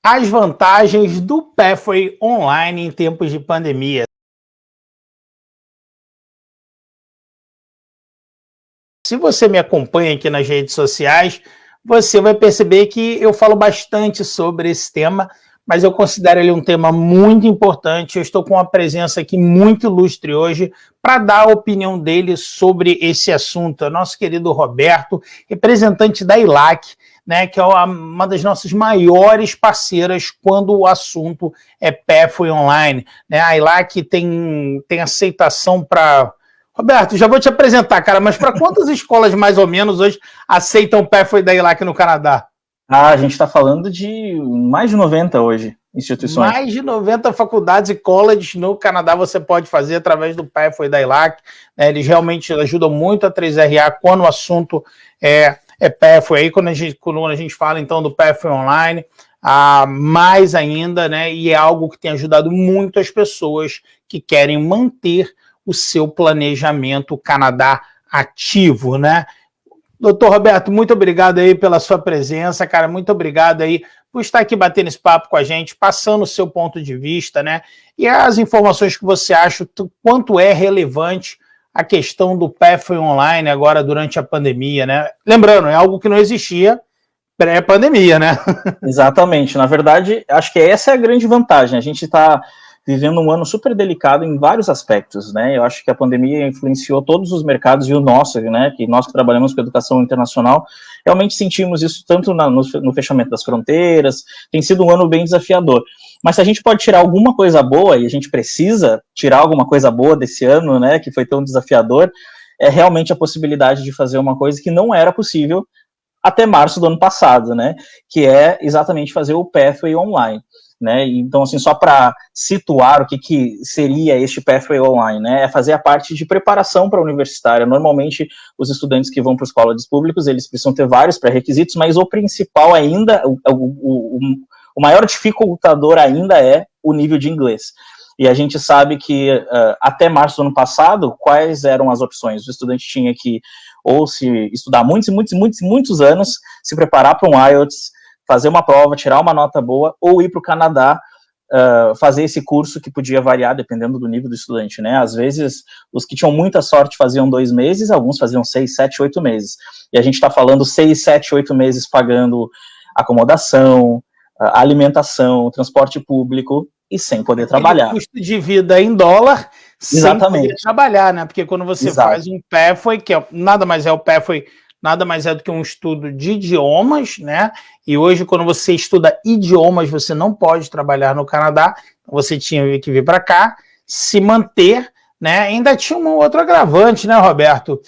As vantagens do Pathway Online em tempos de pandemia. Se você me acompanha aqui nas redes sociais, você vai perceber que eu falo bastante sobre esse tema, mas eu considero ele um tema muito importante. Eu estou com uma presença aqui muito ilustre hoje para dar a opinião dele sobre esse assunto. É o nosso querido Roberto, representante da ILAC, né, que é uma das nossas maiores parceiras quando o assunto é Pathway Online. Né? A ILAC tem aceitação para... Roberto, já vou te apresentar, cara, mas para quantas escolas mais ou menos hoje aceitam o Pathway da ILAC no Canadá? A gente está falando de mais de 90 hoje, instituições. Mais de 90 faculdades e colleges no Canadá você pode fazer através do Pathway da ILAC. Né? Eles realmente ajudam muito a 3RA quando o assunto é Pathway. Aí quando a gente fala então do Pathway Online, mais ainda, né? E é algo que tem ajudado muito as pessoas que querem manter o seu planejamento Canadá ativo, né? Doutor Roberto, muito obrigado aí pela sua presença, cara, muito obrigado aí por estar aqui batendo esse papo com a gente, passando o seu ponto de vista, né? E as informações que você acha, quanto é relevante a questão do Pathway Online agora durante a pandemia, né? Lembrando, é algo que não existia pré-pandemia, né? Exatamente, na verdade, acho que essa é a grande vantagem, a gente está vivendo um ano super delicado em vários aspectos, né? Eu acho que a pandemia influenciou todos os mercados e o nosso, né? Que nós que trabalhamos com educação internacional, realmente sentimos isso tanto no fechamento das fronteiras, tem sido um ano bem desafiador. Mas se a gente pode tirar alguma coisa boa, e a gente precisa tirar alguma coisa boa desse ano, né? Que foi tão desafiador, é realmente a possibilidade de fazer uma coisa que não era possível até março do ano passado, né? Que é exatamente fazer o Pathway Online. Né? Então, assim, só para situar o que seria este Pathway Online, né? É fazer a parte de preparação para a universitária. Normalmente, os estudantes que vão para os colleges públicos, eles precisam ter vários pré-requisitos, mas o principal ainda, o maior dificultador ainda é o nível de inglês. E a gente sabe que até março do ano passado, quais eram as opções? O estudante tinha que ou se estudar muitos anos, se preparar para um IELTS, fazer uma prova, tirar uma nota boa, ou ir para o Canadá fazer esse curso que podia variar dependendo do nível do estudante, né? Às vezes, os que tinham muita sorte faziam 2 meses, alguns faziam 6, 7, 8 meses. E a gente está falando 6, 7, 8 meses pagando acomodação, alimentação, transporte público e sem poder trabalhar. Custo de vida em dólar, Exatamente. Sem poder trabalhar, né? Porque quando você faz um Pathway, que nada mais é o Pathway, nada mais é do que um estudo de idiomas, né? E hoje, quando você estuda idiomas, você não pode trabalhar no Canadá, você tinha que vir para cá, se manter, né? Ainda tinha um outro agravante, né, Roberto?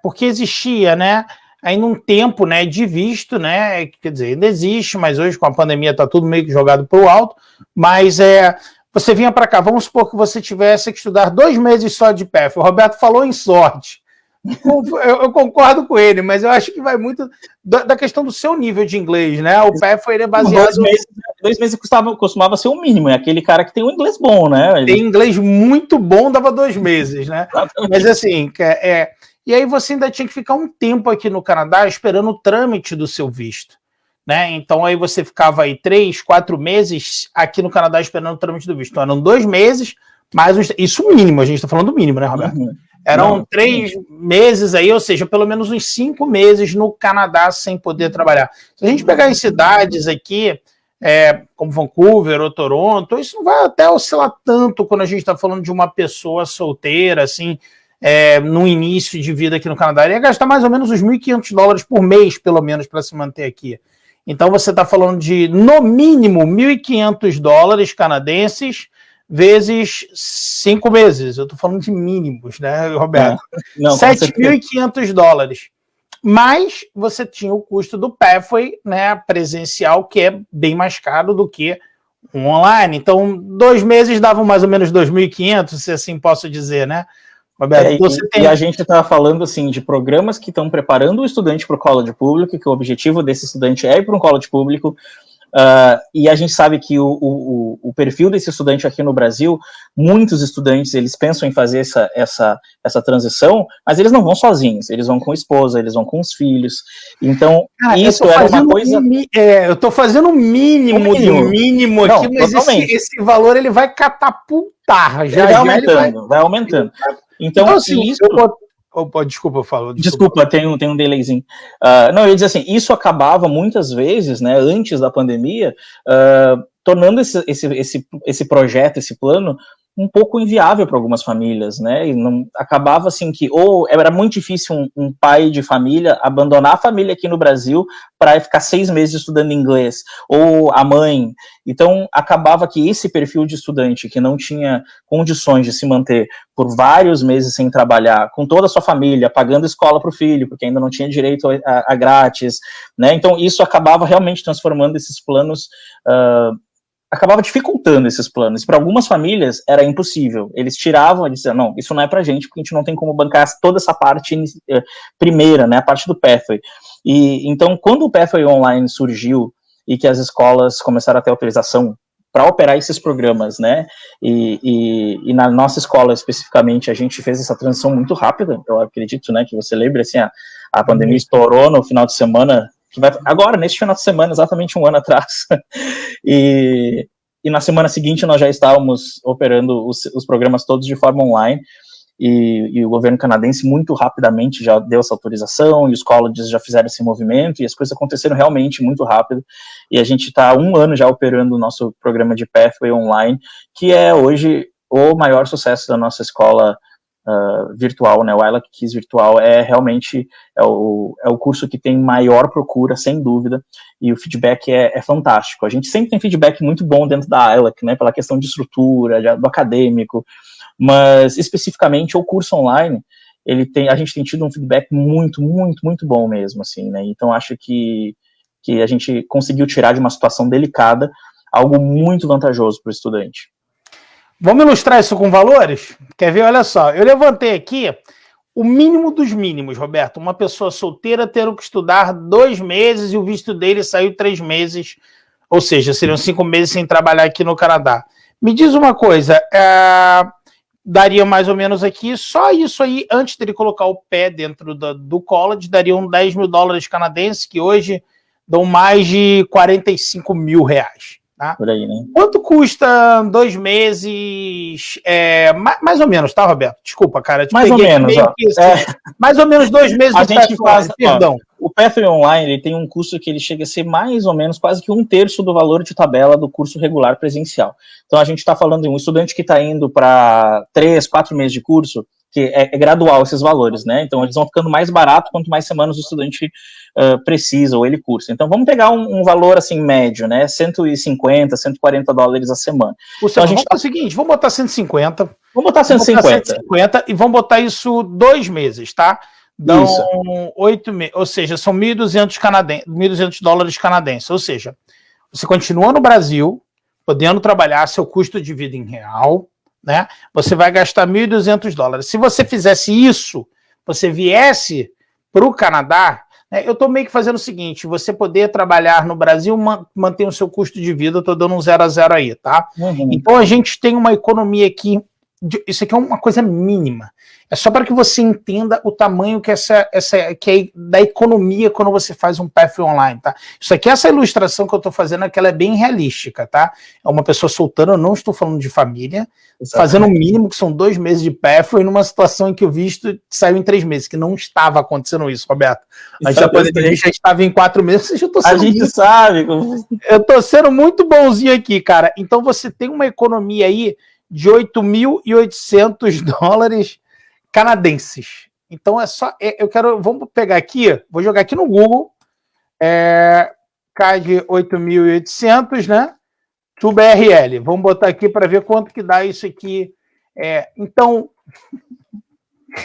Porque existia, né? Ainda um tempo, né, de visto, né? Quer dizer, ainda existe, mas hoje com a pandemia está tudo meio que jogado para o alto. Mas você vinha para cá, vamos supor que você tivesse que estudar 2 meses só de Pathway. O Roberto falou em sorte. Eu concordo com ele, mas eu acho que vai muito da questão do seu nível de inglês, né? O Pathway é baseado... 2 meses costumava ser o mínimo, é aquele cara que tem um inglês bom, né? Tem inglês muito bom, dava 2 meses, né? Mas assim, e aí você ainda tinha que ficar um tempo aqui no Canadá esperando o trâmite do seu visto, né? Então aí você ficava aí 3, 4 meses aqui no Canadá esperando o trâmite do visto. Então eram 2 meses, mais isso mínimo, a gente tá falando do mínimo, né, Roberto? Uhum. Eram 3 meses aí, ou seja, pelo menos uns 5 meses no Canadá sem poder trabalhar. Se a gente pegar em cidades aqui, como Vancouver ou Toronto, isso não vai até oscilar tanto quando a gente está falando de uma pessoa solteira, assim, no início de vida aqui no Canadá. Ele ia gastar mais ou menos uns $1.500 por mês, pelo menos, para se manter aqui. Então você está falando de, no mínimo, $1.500 canadenses, vezes 5 meses. Eu estou falando de mínimos, né, Roberto? $7.500. Mas você tinha o custo do Pathway, né, presencial, que é bem mais caro do que um online. Então, 2 meses davam mais ou menos 2.500, se assim posso dizer, né? Roberto, e a gente está falando assim de programas que estão preparando o estudante para o college público, que o objetivo desse estudante é ir para um college público, e a gente sabe que o perfil desse estudante aqui no Brasil, muitos estudantes, eles pensam em fazer essa transição, mas eles não vão sozinhos, eles vão com a esposa, eles vão com os filhos, então isso era uma coisa... eu estou fazendo o mínimo do mínimo aqui, mas esse valor ele vai catapultar, vai aumentando. Então assim, isso... Desculpa, eu falo. Desculpa, tem um delayzinho. Não, eu ia dizer assim, isso acabava muitas vezes, né, antes da pandemia, tornando esse projeto, esse plano, um pouco inviável para algumas famílias, né, e não, acabava assim que, ou era muito difícil um pai de família abandonar a família aqui no Brasil para ficar 6 meses estudando inglês, ou a mãe, então acabava que esse perfil de estudante que não tinha condições de se manter por vários meses sem trabalhar, com toda a sua família, pagando escola para o filho, porque ainda não tinha direito a grátis, né, então isso acabava realmente transformando esses planos, acabava dificultando esses planos. Para algumas famílias era impossível. Eles tiravam, eles diziam, não, isso não é para a gente, porque a gente não tem como bancar toda essa parte primeira, né, a parte do Pathway. E então, quando o Pathway Online surgiu e que as escolas começaram a ter autorização para operar esses programas, né, e na nossa escola especificamente a gente fez essa transição muito rápida, eu acredito, né, que você lembra, assim, a pandemia estourou no final de semana, agora, neste final de semana, exatamente 1 ano atrás, e na semana seguinte nós já estávamos operando os programas todos de forma online, e o governo canadense muito rapidamente já deu essa autorização, e os colleges já fizeram esse movimento, e as coisas aconteceram realmente muito rápido, e a gente está há 1 ano já operando o nosso programa de Pathway Online, que é hoje o maior sucesso da nossa escola virtual, né, o ILAC Keys virtual é realmente o curso que tem maior procura, sem dúvida, e o feedback é fantástico. A gente sempre tem feedback muito bom dentro da ILAC, né, pela questão de estrutura, do acadêmico, mas especificamente o curso online, a gente tem tido um feedback muito, muito, muito bom mesmo, assim, né, então acho que a gente conseguiu tirar de uma situação delicada algo muito vantajoso para o estudante. Vamos ilustrar isso com valores? Quer ver? Olha só, eu levantei aqui o mínimo dos mínimos, Roberto. Uma pessoa solteira tendo que estudar 2 meses e o visto dele saiu 3 meses, ou seja, seriam 5 meses sem trabalhar aqui no Canadá. Me diz uma coisa, daria mais ou menos aqui, só isso aí, antes dele colocar o pé dentro do college, dariam $10.000 canadenses, que hoje dão mais de R$45 mil. Tá? Por aí, né? Quanto custa 2 meses? Mais ou menos, tá, Roberto? Desculpa, cara. Mais ou menos, ó. Mais ou menos 2 meses a gente faz, perdão. O Pathway Online ele tem um custo que ele chega a ser mais ou menos quase que 1/3 do valor de tabela do curso regular presencial. Então a gente está falando de um estudante que está indo para 3, 4 meses de curso, que é gradual esses valores, né? Então eles vão ficando mais barato quanto mais semanas o estudante precisa ou ele cursa. Então vamos pegar um valor assim médio, né? 150, $140 a semana. Então, a gente vamos o seguinte, vamos botar 150. Vamos botar 150 e vamos botar isso 2 meses, tá? Dão 8 meses, ou seja, são $1.200 canadenses, ou seja, você continua no Brasil, podendo trabalhar seu custo de vida em real, né? Você vai gastar $1.200. Se você fizesse isso, você viesse para o Canadá, né? Eu estou meio que fazendo o seguinte, você poder trabalhar no Brasil, manter o seu custo de vida, eu estou dando um 0 a 0 aí, tá? Uhum. Então a gente tem uma economia aqui, isso aqui é uma coisa mínima, é só para que você entenda o tamanho que que é da economia quando você faz um Pathway Online, tá? Isso aqui, essa ilustração que eu estou fazendo aqui, ela é bem realística, tá? É uma pessoa solteira, eu não estou falando de família, fazendo o mínimo, que são 2 meses de Pathway, numa situação em que o visto saiu em 3 meses, que não estava acontecendo isso, Roberto. A gente já estava em 4 meses, a gente sabe. Eu estou sendo muito bonzinho aqui, cara. Então você tem uma economia aí de $8.800 canadenses. Então é só, vamos pegar aqui, vou jogar aqui no Google, CAD 8.800, né? To BRL. Vamos botar aqui para ver quanto que dá isso aqui. Então,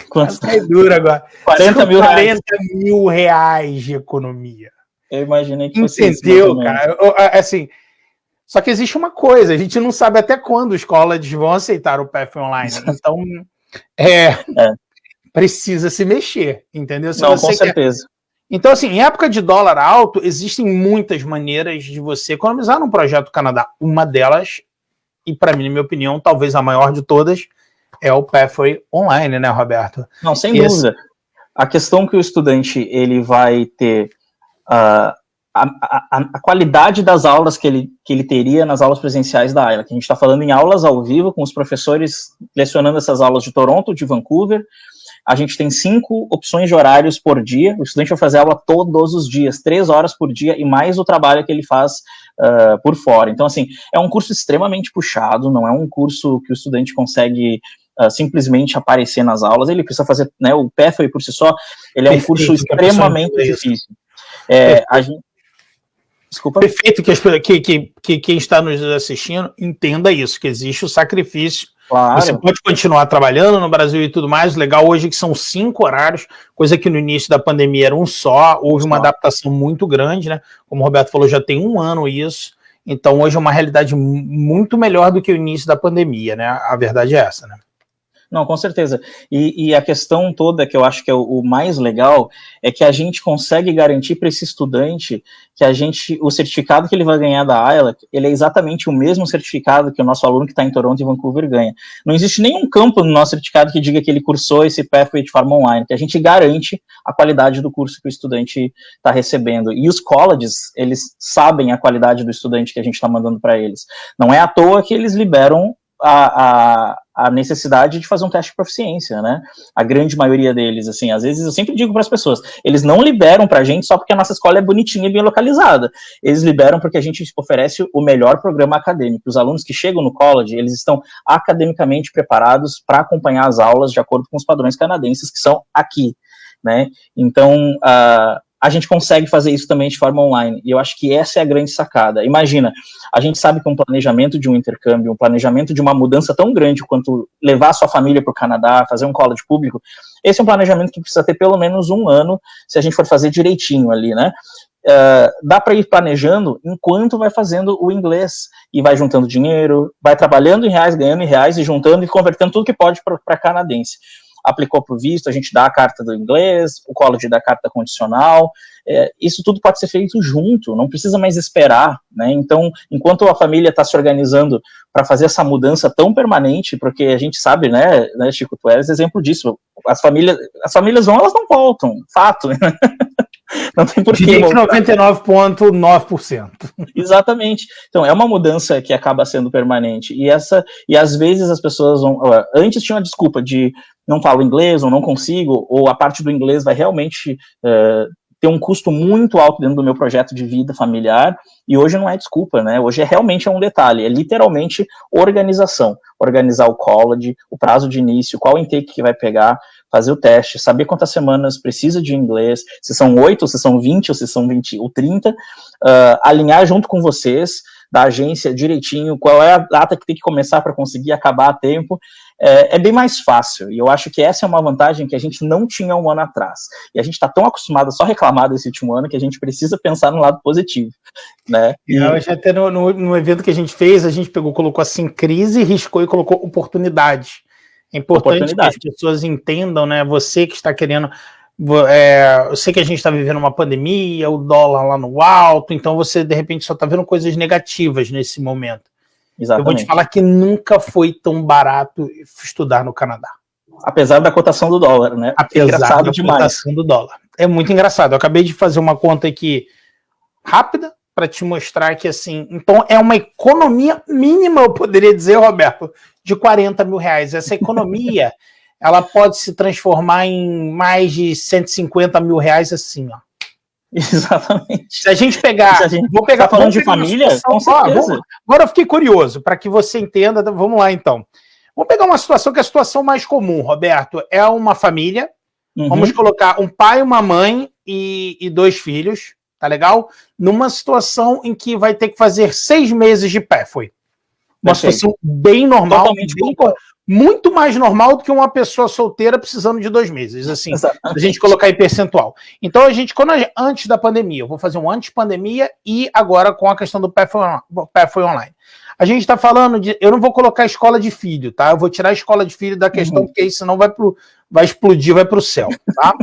quanto é duro agora. 40 mil reais. 40 mil reais de economia. Eu imaginei que fosse entendeu, isso, cara? Assim, só que existe uma coisa, a gente não sabe até quando os colleges vão aceitar o Pathway Online. Então, precisa se mexer, entendeu? Não, com certeza. Então, assim, em época de dólar alto, existem muitas maneiras de você economizar num projeto Canadá. Uma delas, e para mim, na minha opinião, talvez a maior de todas, é o Pathway Online, né, Roberto? Não, sem dúvida. A questão que o estudante ele vai ter a qualidade das aulas que ele teria nas aulas presenciais da AILA, que a gente está falando em aulas ao vivo, com os professores lecionando essas aulas de Toronto, de Vancouver. A gente tem 5 opções de horários por dia, o estudante vai fazer aula todos os dias, 3 horas por dia, e mais o trabalho que ele faz por fora. Então, assim, é um curso extremamente puxado, não é um curso que o estudante consegue simplesmente aparecer nas aulas, ele precisa fazer, né, o Pathway por si só, ele é um curso extremamente difícil. Desculpa. Perfeito que quem está nos assistindo entenda isso, que existe o sacrifício. Claro. Você pode continuar trabalhando no Brasil e tudo mais. O legal hoje é que são 5 horários, coisa que no início da pandemia era um só. Houve uma adaptação muito grande, né? Como o Roberto falou, já tem 1 ano isso. Então hoje é uma realidade muito melhor do que o início da pandemia, né? A verdade é essa, né? Não, com certeza. E a questão toda, que eu acho que é o mais legal, é que a gente consegue garantir para esse estudante que o certificado que ele vai ganhar da AILA, ele é exatamente o mesmo certificado que o nosso aluno que está em Toronto e Vancouver ganha. Não existe nenhum campo no nosso certificado que diga que ele cursou esse Pathway de forma online, que a gente garante a qualidade do curso que o estudante está recebendo. E os colleges, eles sabem a qualidade do estudante que a gente está mandando para eles. Não é à toa que eles liberam a necessidade de fazer um teste de proficiência, né? A grande maioria deles, assim, às vezes eu sempre digo para as pessoas, eles não liberam para a gente só porque a nossa escola é bonitinha e bem localizada. Eles liberam porque a gente oferece o melhor programa acadêmico. Os alunos que chegam no college, eles estão academicamente preparados para acompanhar as aulas de acordo com os padrões canadenses que são aqui, né? Então, a gente consegue fazer isso também de forma online, e eu acho que essa é a grande sacada. Imagina, a gente sabe que um planejamento de um intercâmbio, um planejamento de uma mudança tão grande quanto levar a sua família para o Canadá, fazer um college público, esse é um planejamento que precisa ter pelo menos 1 ano, se a gente for fazer direitinho ali, né? Dá para ir planejando enquanto vai fazendo o inglês, e vai juntando dinheiro, vai trabalhando em reais, ganhando em reais, e juntando e convertendo tudo que pode para canadense. Aplicou para o visto, a gente dá a carta do inglês, o college dá a carta condicional, isso tudo pode ser feito junto, não precisa mais esperar, né? Então, enquanto a família está se organizando para fazer essa mudança tão permanente, porque a gente sabe, né, Chico, tu és exemplo disso, as famílias vão, elas não voltam, fato, né? Não tem porquê. 99,9%. Exatamente. Então, é uma mudança que acaba sendo permanente. E às vezes as pessoas vão. Antes tinha uma desculpa de não falo inglês, ou não consigo, ou a parte do inglês vai realmente ter um custo muito alto dentro do meu projeto de vida familiar. E hoje não é desculpa, né? Hoje realmente é um detalhe. É literalmente organização. Organizar o college, o prazo de início, qual intake que vai pegar, fazer o teste, saber quantas semanas precisa de inglês, se são 8, ou se são 20, ou se são 20 ou 30, alinhar junto com vocês, da agência, direitinho, qual é a data que tem que começar para conseguir acabar a tempo, é bem mais fácil, e eu acho que essa é uma vantagem que a gente não tinha 1 ano atrás, e a gente está tão acostumado a só reclamar desse último ano, que a gente precisa pensar no lado positivo, né? Até no evento que a gente fez, a gente colocou assim, crise, riscou e colocou oportunidade. É importante que as pessoas entendam, né? Você que está querendo... eu sei que a gente está vivendo uma pandemia, o dólar lá no alto, então você, de repente, só está vendo coisas negativas nesse momento. Exatamente. Eu vou te falar que nunca foi tão barato estudar no Canadá. Apesar da cotação do dólar, né? Apesar da cotação do dólar. É muito engraçado. Eu acabei de fazer uma conta aqui rápida, para te mostrar que, assim, então é uma economia mínima, eu poderia dizer, Roberto, de 40 mil reais. Essa economia, ela pode se transformar em mais de 150 mil reais, assim, ó. Exatamente. Se a gente pegar... Vou pegar falando de família, com certeza. Agora eu fiquei curioso, para que você entenda, vamos lá, então. Vamos pegar uma situação que é a situação mais comum, Roberto. É uma família, vamos colocar um pai, uma mãe e 2 filhos, tá legal? Numa situação em que vai ter que fazer 6 meses de Pathway. Uma situação bem normal, muito mais normal do que uma pessoa solteira precisando de 2 meses, assim, se a gente colocar em percentual. Então, antes da pandemia, eu vou fazer um antes pandemia e agora com a questão do PF Online. A gente está falando de... Eu não vou colocar escola de filho, tá? Eu vou tirar a escola de filho da questão, porque aí senão vai explodir, vai para o céu, tá?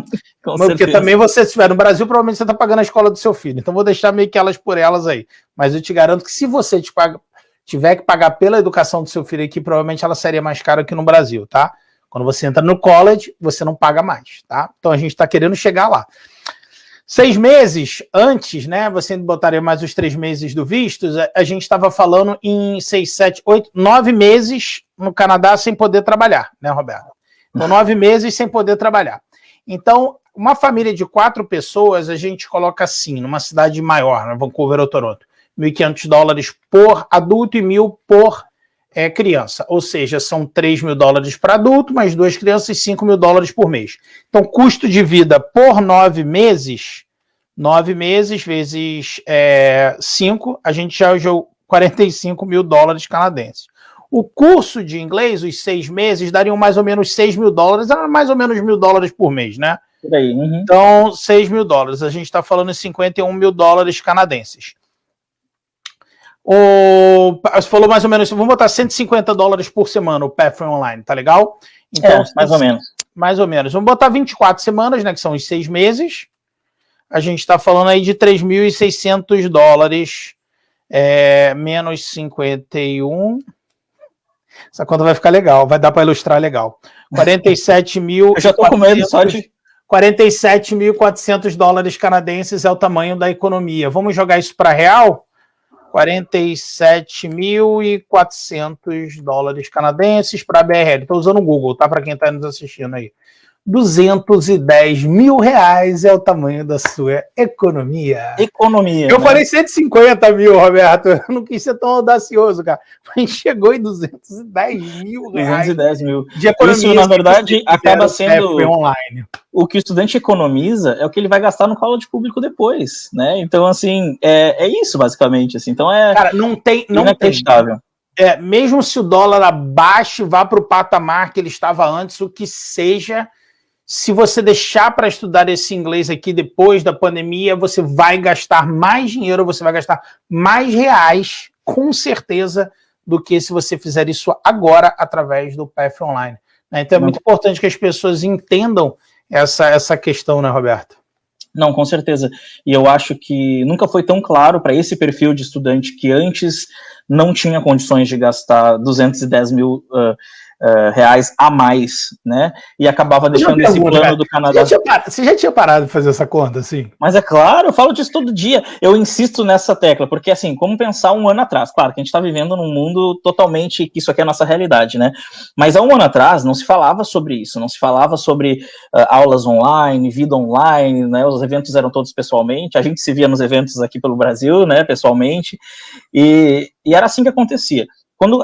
Porque também você, se estiver no Brasil, provavelmente você está pagando a escola do seu filho. Então, vou deixar meio que elas por elas aí. Mas eu te garanto que se você tiver que pagar pela educação do seu filho aqui, provavelmente ela seria mais cara que no Brasil, tá? Quando você entra no college, você não paga mais, tá? Então, a gente está querendo chegar lá. 6 meses antes, né? Você botaria mais os 3 meses do visto, a gente estava falando em 6, 7, 8, 9 meses no Canadá sem poder trabalhar, né, Roberto? Então, 9 meses sem poder trabalhar. Então, uma família de 4 pessoas, a gente coloca assim, numa cidade maior, né, Vancouver ou Toronto, $1.500 por adulto e $1.000 por criança. Ou seja, são $3.000 para adulto, mais 2 crianças, $5.000 por mês. Então, custo de vida por 9 meses, 9 meses vezes 5, a gente já usou $45.000 canadenses. O curso de inglês, os 6 meses, dariam mais ou menos $6.000, mais ou menos $1.000 por mês, né? Por aí, Então, $6.000. A gente está falando em $51.000 canadenses. Você falou mais ou menos, vamos botar $150 por semana o Pathway Online, tá legal? Então, mais ou menos. Mais ou menos. Vamos botar 24 semanas, né, que são os 6 meses. A gente está falando aí de $3.600, menos 51. Essa conta vai ficar legal, vai dar para ilustrar legal. 47.000. Eu já estou com medo só de... $47.400 canadenses é o tamanho da economia. Vamos jogar isso para real? $47.400 canadenses para a BRL. Estou usando o Google, tá? Para quem está nos assistindo aí. R$210 mil é o tamanho da sua economia. Eu falei 150 mil, Roberto. Eu não quis ser tão audacioso, cara. Mas chegou em R$210 mil. 210 mil. De economia. Isso, na verdade, acaba sendo... online. O que o estudante economiza é o que ele vai gastar no college público depois, né? Então, assim, é isso, basicamente. Assim. Então, Cara, não tem inacreditável. Mesmo se o dólar abaixe, vá para o patamar que ele estava antes, o que seja... Se você deixar para estudar esse inglês aqui depois da pandemia, você vai gastar mais dinheiro, você vai gastar mais reais, com certeza, do que se você fizer isso agora através do Pathway Online. Então é muito importante que as pessoas entendam essa questão, né, Roberto? Não, com certeza. E eu acho que nunca foi tão claro para esse perfil de estudante que antes não tinha condições de gastar 210 mil reais a mais, né? E acabava deixando esse plano do Canadá. Você já tinha parado de fazer essa conta, assim? Mas é claro, eu falo disso todo dia. Eu insisto nessa tecla, porque assim, como pensar um ano atrás? Claro que a gente está vivendo num mundo totalmente que isso aqui é a nossa realidade, né? Mas há um ano atrás não se falava sobre isso, não se falava sobre aulas online, vida online, né? Os eventos eram todos pessoalmente, a gente se via nos eventos aqui pelo Brasil, né? Pessoalmente, e era assim que acontecia. Quando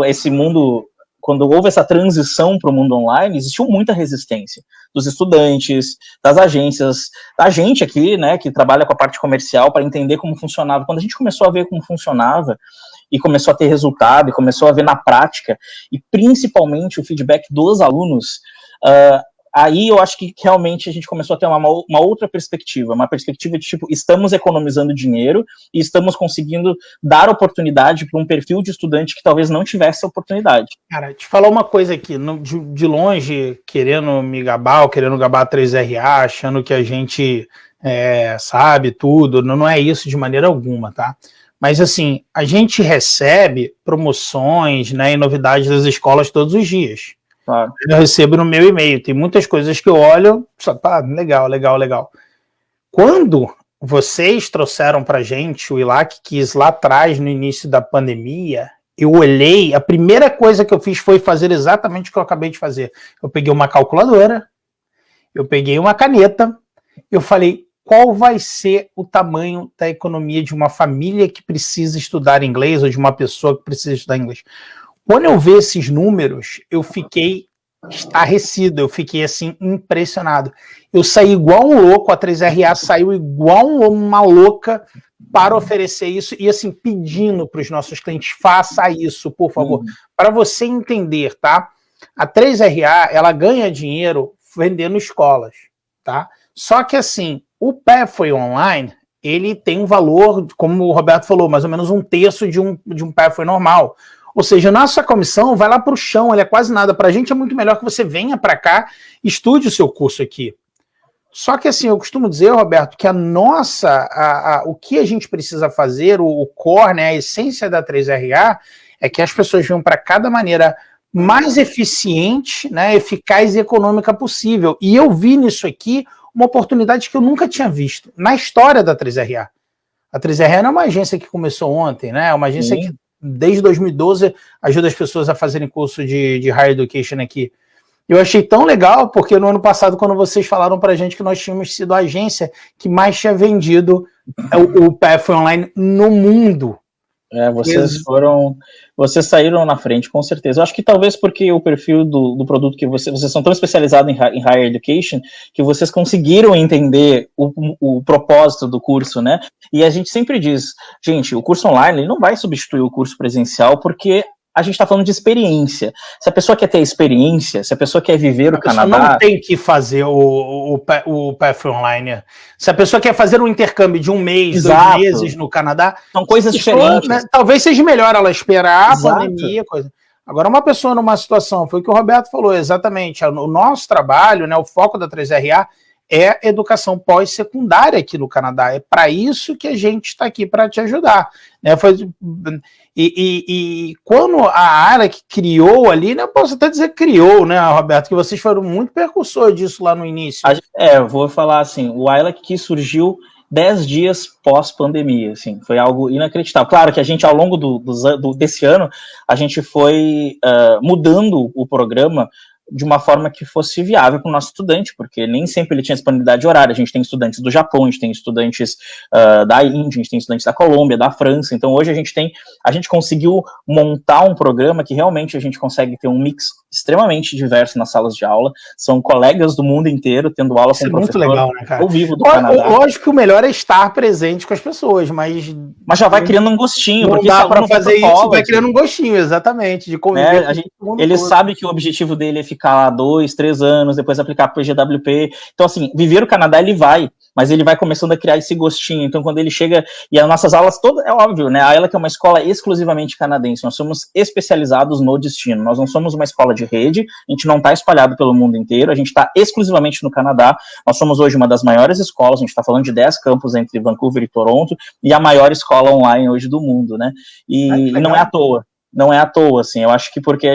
esse mundo... Quando houve essa transição para o mundo online, existiu muita resistência dos estudantes, das agências, da gente aqui, né, que trabalha com a parte comercial, para entender como funcionava. Quando a gente começou a ver como funcionava, e começou a ter resultado, e começou a ver na prática, e principalmente o feedback dos alunos, aí eu acho que realmente a gente começou a ter uma outra perspectiva, uma perspectiva de tipo, estamos economizando dinheiro e estamos conseguindo dar oportunidade para um perfil de estudante que talvez não tivesse oportunidade. Cara, te falar uma coisa aqui, de longe, querendo me gabar, querendo gabar a 3RA, achando que a gente sabe tudo, não é isso de maneira alguma, tá? Mas assim, a gente recebe promoções, né, e novidades das escolas todos os dias. Claro. Eu recebo no meu e-mail, tem muitas coisas que eu olho, só legal. Quando vocês trouxeram pra gente o ILAC Kids lá atrás, no início da pandemia, eu olhei, a primeira coisa que eu fiz foi fazer exatamente o que eu acabei de fazer. Eu peguei uma calculadora, eu peguei uma caneta, eu falei, qual vai ser o tamanho da economia de uma família que precisa estudar inglês, ou de uma pessoa que precisa estudar inglês? Quando eu vi esses números, eu fiquei estarrecido, eu fiquei assim, impressionado. Eu saí igual um louco, a 3RA saiu igual uma louca para oferecer isso e assim, pedindo para os nossos clientes, faça isso, por favor. Para você entender, tá? A 3RA, ela ganha dinheiro vendendo escolas, tá? Só que, assim, o Pathway Online, ele tem um valor, como o Roberto falou, mais ou menos 1/3 de um Pathway normal. Ou seja, nossa comissão vai lá para o chão, ele é quase nada. Para a gente é muito melhor que você venha para cá, estude o seu curso aqui. Só que, assim, eu costumo dizer, Roberto, que o que a gente precisa fazer, o core, né, a essência da 3RA, é que as pessoas venham para cada maneira mais eficiente, né, eficaz e econômica possível. E eu vi nisso aqui uma oportunidade que eu nunca tinha visto na história da 3RA. A 3RA não é uma agência que começou ontem, né? É uma agência que, desde 2012, ajuda as pessoas a fazerem curso de Higher Education aqui. Eu achei tão legal, porque no ano passado, quando vocês falaram pra gente que nós tínhamos sido a agência que mais tinha vendido o Pathway Online no mundo. Vocês saíram na frente, com certeza. Eu acho que talvez porque o perfil do produto que vocês são tão especializados em Higher Education, que vocês conseguiram entender o propósito do curso, né? E a gente sempre diz, gente, o curso online ele não vai substituir o curso presencial, porque a gente está falando de experiência. Se a pessoa quer ter experiência, se a pessoa quer viver o Canadá... não tem que fazer o Pathway Online. Se a pessoa quer fazer um intercâmbio de 1 mês, Exato. 2 meses no Canadá... São coisas diferentes. Né, talvez seja melhor ela esperar a pandemia, coisa. Agora, uma pessoa numa situação, foi o que o Roberto falou, exatamente, o nosso trabalho, né, o foco da 3RA é educação pós-secundária aqui no Canadá. É para isso que a gente está aqui, para te ajudar. Né? E quando a Alec criou ali, né, eu posso até dizer criou, né, Roberto, que vocês foram muito precursores disso lá no início. Eu vou falar assim, o Alec que surgiu 10 dias pós-pandemia, assim, foi algo inacreditável. Claro que a gente, ao longo desse ano, a gente foi mudando o programa de uma forma que fosse viável para o nosso estudante, porque nem sempre ele tinha disponibilidade horária. A gente tem estudantes do Japão, a gente tem estudantes da Índia, a gente tem estudantes da Colômbia, da França. Então hoje a gente conseguiu montar um programa que realmente a gente consegue ter um mix extremamente diverso nas salas de aula. São colegas do mundo inteiro tendo aula com o professor legal, né, cara? ao vivo do Canadá. Lógico que o melhor é estar presente com as pessoas, mas já vai criando um gostinho. Não porque dá para fazer isso, vai criando um gostinho, exatamente, de conviver ele sabe que o objetivo dele é ficar lá 2, 3 anos, depois aplicar para o PGWP. Então, assim, viver o Canadá ele vai, mas ele vai começando a criar esse gostinho. Então, quando ele chega, e as nossas aulas todas, é óbvio, né? A ELAC é uma escola exclusivamente canadense, nós somos especializados no destino, nós não somos uma escola de rede, a gente não está espalhado pelo mundo inteiro, a gente está exclusivamente no Canadá. Nós somos hoje uma das maiores escolas, a gente está falando de 10 campos entre Vancouver e Toronto, e a maior escola online hoje do mundo, né? E não é à toa. Não é à toa, assim, eu acho que porque a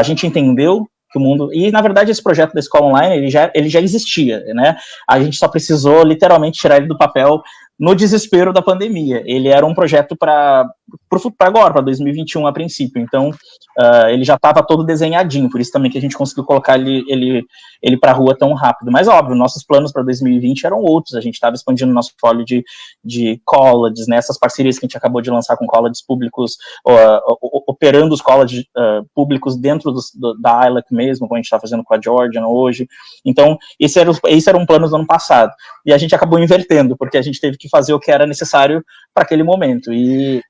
gente entendeu que o mundo, e na verdade esse projeto da escola online, ele já existia, né, a gente só precisou literalmente tirar ele do papel no desespero da pandemia. Ele era um projeto para agora, para 2021 a princípio, então ele já estava todo desenhadinho, por isso também que a gente conseguiu colocar ele para a rua tão rápido. Mas óbvio, nossos planos para 2020 eram outros, a gente estava expandindo nosso folio de colleges, né, essas parcerias que a gente acabou de lançar com colleges públicos, operando os colleges públicos dentro da ILAC mesmo, como a gente está fazendo com a Georgian hoje. Então, esse era um plano do ano passado, e a gente acabou invertendo, porque a gente teve que fazer o que era necessário para aquele momento, e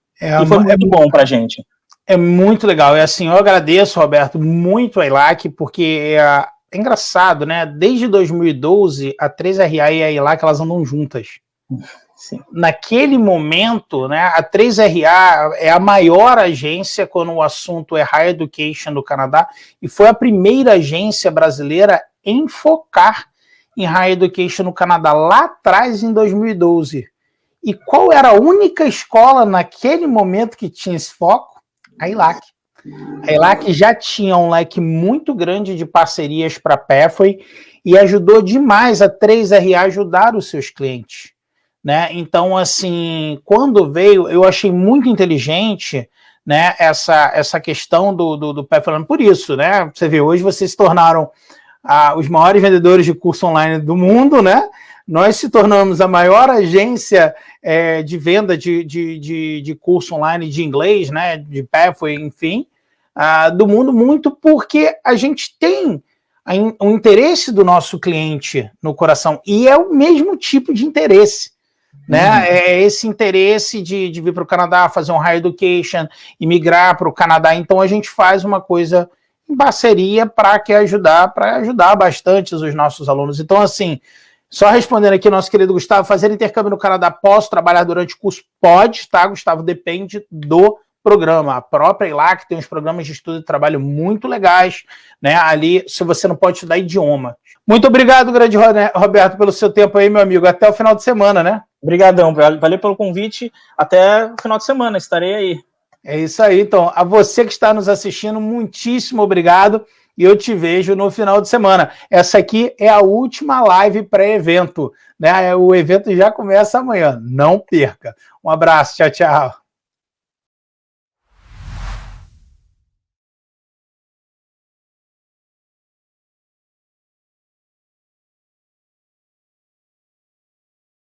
foi muito bom para a gente. É muito legal, assim, eu agradeço, Roberto, muito a ELAC, porque é engraçado, né, desde 2012, a 3RA e a ELAC, elas andam juntas. Sim. Naquele momento, né, a 3RA é a maior agência quando o assunto é Higher Education no Canadá, e foi a primeira agência brasileira em focar em Higher Education no Canadá, lá atrás, em 2012. E qual era a única escola naquele momento que tinha esse foco? A ELAC. A ELAC já tinha um leque muito grande de parcerias para a Pathway e ajudou demais a 3RA a ajudar os seus clientes. Né? Então, assim, quando veio, eu achei muito inteligente, né, essa questão do Pathway. Por isso, né? Você vê, hoje vocês se tornaram os maiores vendedores de curso online do mundo, né? Nós se tornamos a maior agência de venda de curso online de inglês, né, de Pathway, enfim, do mundo, muito porque a gente tem o interesse do nosso cliente no coração, e é o mesmo tipo de interesse, né? É esse interesse de vir para o Canadá, fazer um Higher Education e migrar para o Canadá. Então a gente faz uma coisa em parceria para ajudar bastante os nossos alunos. Então, assim, só respondendo aqui, nosso querido Gustavo, fazer intercâmbio no Canadá, posso trabalhar durante o curso? Pode, tá, Gustavo? Depende do programa. A própria ELAC tem uns programas de estudo e trabalho muito legais, né? Ali, se você não pode estudar idioma. Muito obrigado, grande Roberto, pelo seu tempo aí, meu amigo. Até o final de semana, né? Obrigadão, valeu pelo convite. Até o final de semana, estarei aí. É isso aí, então. A você que está nos assistindo, muitíssimo obrigado. E eu te vejo no final de semana. Essa aqui é a última live pré-evento, né? O evento já começa amanhã. Não perca. Um abraço, tchau, tchau.